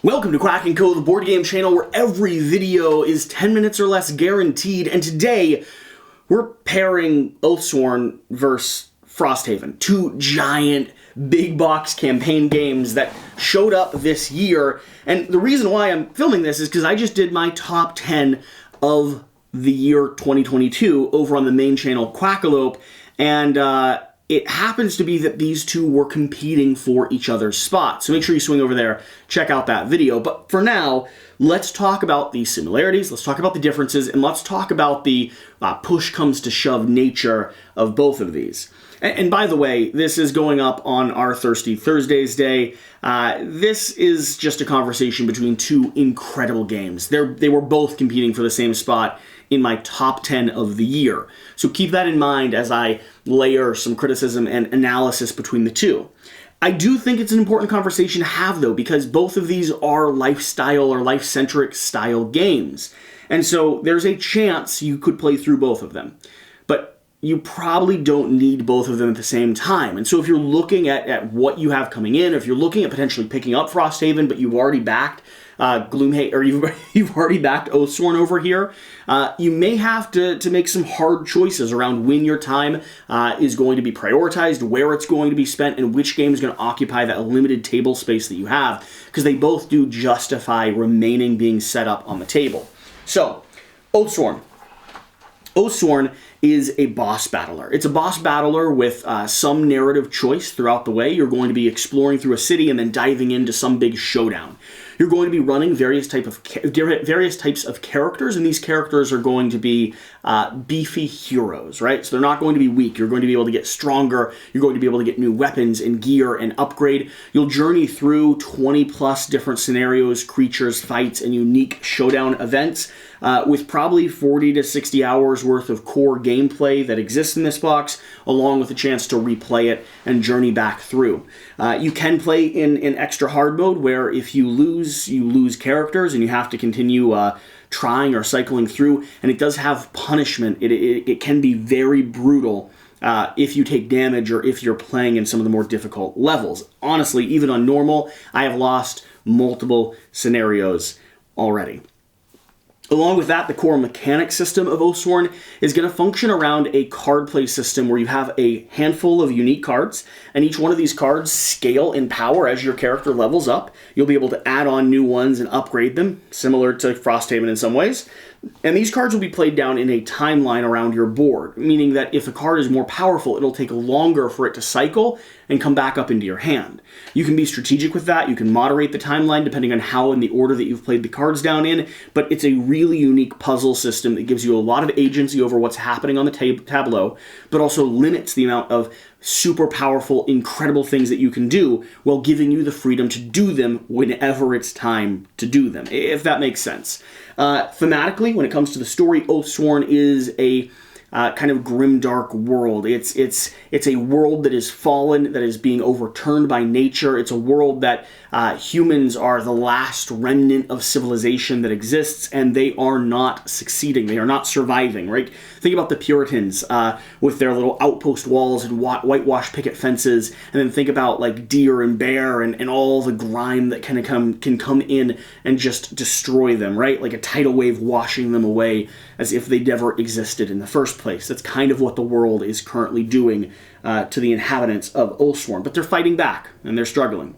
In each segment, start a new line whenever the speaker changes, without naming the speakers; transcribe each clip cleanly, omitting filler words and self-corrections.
Welcome to Quack Co, the board game channel where every video is 10 minutes or less guaranteed, and today we're pairing Oathsworn versus Frosthaven, two giant big box campaign games that showed up this year. And the reason why I'm filming this is because I just did my top 10 of the year 2022 over on the main channel Quackalope, and it happens to be that these two were competing for each other's spot. So make sure you swing over there, check out that video. But for now, let's talk about the similarities, let's talk about the differences, and let's talk about the push comes to shove nature of both of these. And by the way, this is going up on our Thirsty Thursdays day. This is just a conversation between two incredible games. They were both competing for the same spot in my top 10 of the year. So keep that in mind as I layer some criticism and analysis between the two. I do think it's an important conversation to have, though, because both of these are lifestyle or life-centric style games. And so there's a chance you could play through both of them. But you probably don't need both of them at the same time. And so if you're looking at what you have coming in, if you're looking at potentially picking up Frosthaven, but you've already backed Gloomhaven, or you've already backed Oathsworn over here, you may have to make some hard choices around when your time is going to be prioritized, where it's going to be spent, and which game is going to occupy that limited table space that you have, because they both do justify remaining being set up on the table. So, Oathsworn. Oathsworn is a boss battler. It's a boss battler with some narrative choice throughout the way. You're going to be exploring through a city and then diving into some big showdown. You're going to be running various types of characters, and these characters are going to be beefy heroes, right? So they're not going to be weak. You're going to be able to get stronger. You're going to be able to get new weapons and gear and upgrade. You'll journey through 20 plus different scenarios, creatures, fights, and unique showdown events with probably 40 to 60 hours worth of core gameplay that exists in this box, along with a chance to replay it and journey back through. You can play in extra hard mode, where if you lose characters and you have to continue trying or cycling through, and it does have punishment. It can be very brutal if you take damage or if you're playing in some of the more difficult levels. Honestly, even on normal, I have lost multiple scenarios already. Along with that, the core mechanic system of Oathsworn is going to function around a card play system where you have a handful of unique cards, and each one of these cards scale in power as your character levels up. You'll be able to add on new ones and upgrade them, similar to Frosthaven in some ways. And these cards will be played down in a timeline around your board, meaning that if a card is more powerful, it'll take longer for it to cycle and come back up into your hand. You can be strategic with that. You can moderate the timeline depending on how in the order that you've played the cards down in, but it's a really unique puzzle system that gives you a lot of agency over what's happening on the tableau, but also limits the amount of super powerful, incredible things that you can do while giving you the freedom to do them whenever it's time to do them, if that makes sense. Thematically, when it comes to the story, Oathsworn is a kind of grimdark world. It's a world that is fallen, that is being overturned by nature. It's a world that humans are the last remnant of civilization that exists, and they are not succeeding. They are not surviving, right? Think about the Puritans with their little outpost walls and whitewash picket fences, and then think about like deer and bear and all the grime that can come in and just destroy them, right? Like a tidal wave washing them away as if they never existed in the first place. That's kind of what the world is currently doing to the inhabitants of Oathsworn, but they're fighting back and they're struggling.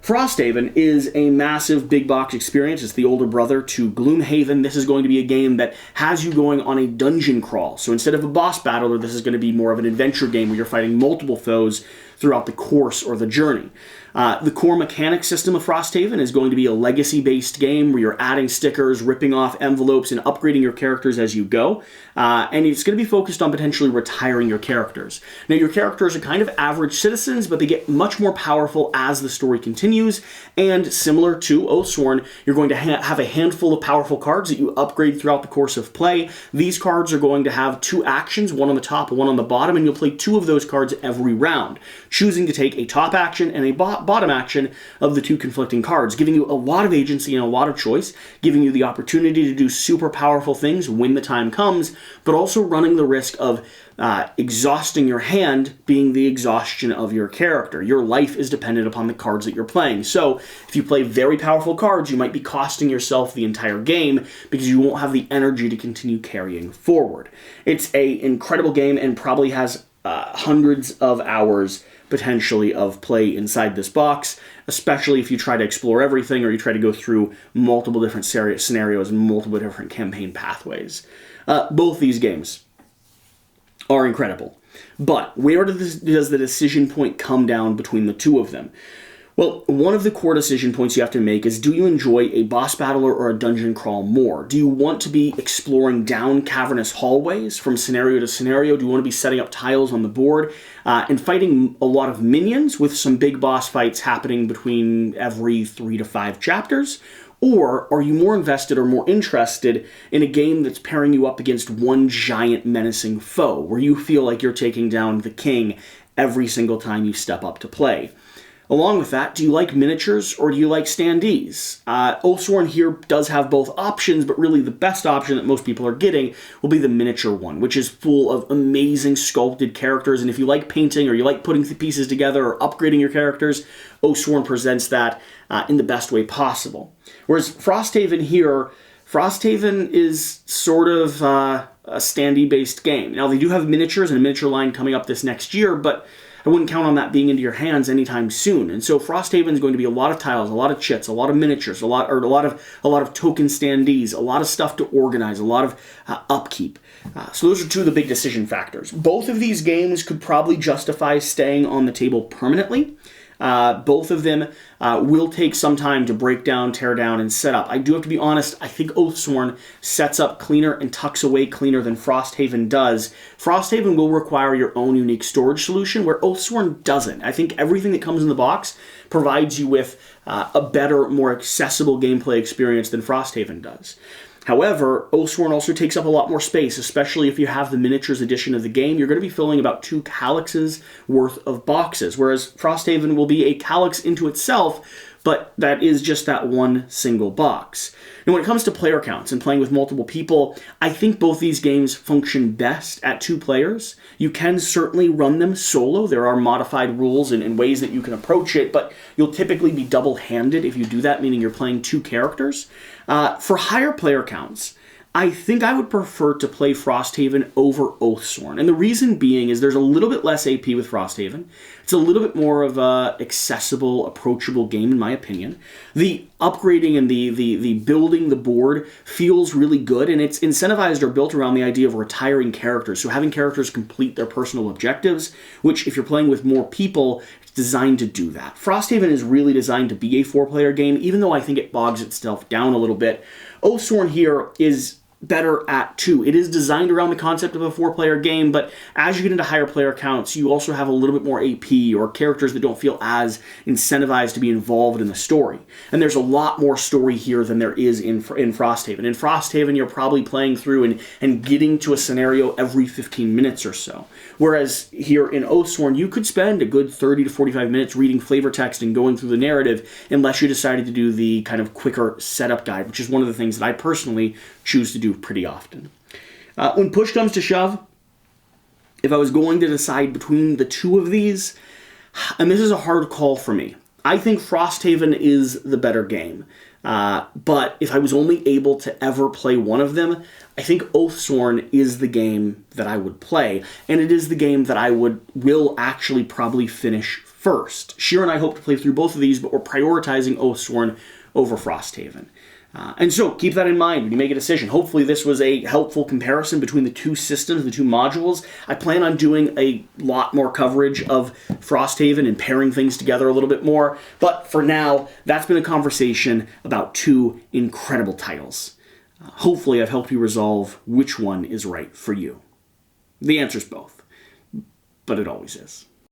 Frosthaven is a massive big box experience. It's the older brother to Gloomhaven. This is going to be a game that has you going on a dungeon crawl. So instead of a boss battler, this is going to be more of an adventure game where you're fighting multiple foes throughout the course or the journey. The core mechanic system of Frosthaven is going to be a legacy-based game where you're adding stickers, ripping off envelopes, and upgrading your characters as you go. And it's going to be focused on potentially retiring your characters. Now, your characters are kind of average citizens, but they get much more powerful as the story continues. And similar to Oathsworn, you're going to have a handful of powerful cards that you upgrade throughout the course of play. These cards are going to have two actions, one on the top and one on the bottom, and you'll play two of those cards every round. choosing to take a top action and a bottom action of the two conflicting cards, giving you a lot of agency and a lot of choice, giving you the opportunity to do super powerful things when the time comes, but also running the risk of exhausting your hand being the exhaustion of your character. Your life is dependent upon the cards that you're playing. So if you play very powerful cards, you might be costing yourself the entire game because you won't have the energy to continue carrying forward. It's an incredible game and probably has hundreds of hours potentially of play inside this box, especially if you try to explore everything or you try to go through multiple different scenarios and multiple different campaign pathways. Both these games are incredible. But where does the decision point come down between the two of them? Well, one of the core decision points you have to make is, do you enjoy a boss battler or a dungeon crawl more? Do you want to be exploring down cavernous hallways from scenario to scenario? Do you want to be setting up tiles on the board and fighting a lot of minions with some big boss fights happening between every 3 to 5 chapters? Or are you more invested or more interested in a game that's pairing you up against one giant menacing foe, where you feel like you're taking down the king every single time you step up to play? Along with that, do you like miniatures or do you like standees? Oathsworn here does have both options, but really the best option that most people are getting will be the miniature one, which is full of amazing sculpted characters. And if you like painting or you like putting the pieces together or upgrading your characters, Oathsworn presents that in the best way possible. Whereas Frosthaven here, Frosthaven is sort of a standee-based game. Now, they do have miniatures and a miniature line coming up this next year, but I wouldn't count on that being into your hands anytime soon. And so Frosthaven is going to be a lot of tiles, a lot of chits, a lot of miniatures, a lot of token standees, a lot of stuff to organize, a lot of upkeep. So those are two of the big decision factors. Both of these games could probably justify staying on the table permanently. Both of them will take some time to break down, tear down, and set up. I do have to be honest, I think Oathsworn sets up cleaner and tucks away cleaner than Frosthaven does. Frosthaven will require your own unique storage solution, where Oathsworn doesn't. I think everything that comes in the box provides you with a better, more accessible gameplay experience than Frosthaven does. However, Oathsworn also takes up a lot more space, especially if you have the miniatures edition of the game. You're going to be filling about 2 calyxes worth of boxes, whereas Frosthaven will be a calyx into itself, but that is just that one single box. Now, when it comes to player counts and playing with multiple people, I think both these games function best at 2 players. You can certainly run them solo. There are modified rules and ways that you can approach it, but you'll typically be double-handed if you do that, meaning you're playing 2 characters. For higher player counts, I think I would prefer to play Frosthaven over Oathsworn. And the reason being is there's a little bit less AP with Frosthaven. It's a little bit more of a accessible, approachable game, in my opinion. The upgrading and the building the board feels really good, and it's incentivized or built around the idea of retiring characters. So having characters complete their personal objectives, which if you're playing with more people, it's designed to do that. Frosthaven is really designed to be a 4-player game, even though I think it bogs itself down a little bit. Oathsworn here is better at 2. It is designed around the concept of a 4-player game, but as you get into higher player counts, you also have a little bit more AP or characters that don't feel as incentivized to be involved in the story. And there's a lot more story here than there is in Frosthaven. In Frosthaven, you're probably playing through and getting to a scenario every 15 minutes or so. Whereas here in Oathsworn, you could spend a good 30 to 45 minutes reading flavor text and going through the narrative unless you decided to do the kind of quicker setup guide, which is one of the things that I personally choose to do pretty often. When push comes to shove, if I was going to decide between the two of these, and this is a hard call for me, I think Frosthaven is the better game. But if I was only able to ever play one of them, I think Oathsworn is the game that I would play, and it is the game that I will actually probably finish first. Sheer and I hope to play through both of these, but we're prioritizing Oathsworn over Frosthaven. And so keep that in mind when you make a decision. Hopefully this was a helpful comparison between the two systems, the two modules. I plan on doing a lot more coverage of Frosthaven and pairing things together a little bit more. But for now, that's been a conversation about 2 incredible titles. Hopefully I've helped you resolve which one is right for you. The answer's both, but it always is.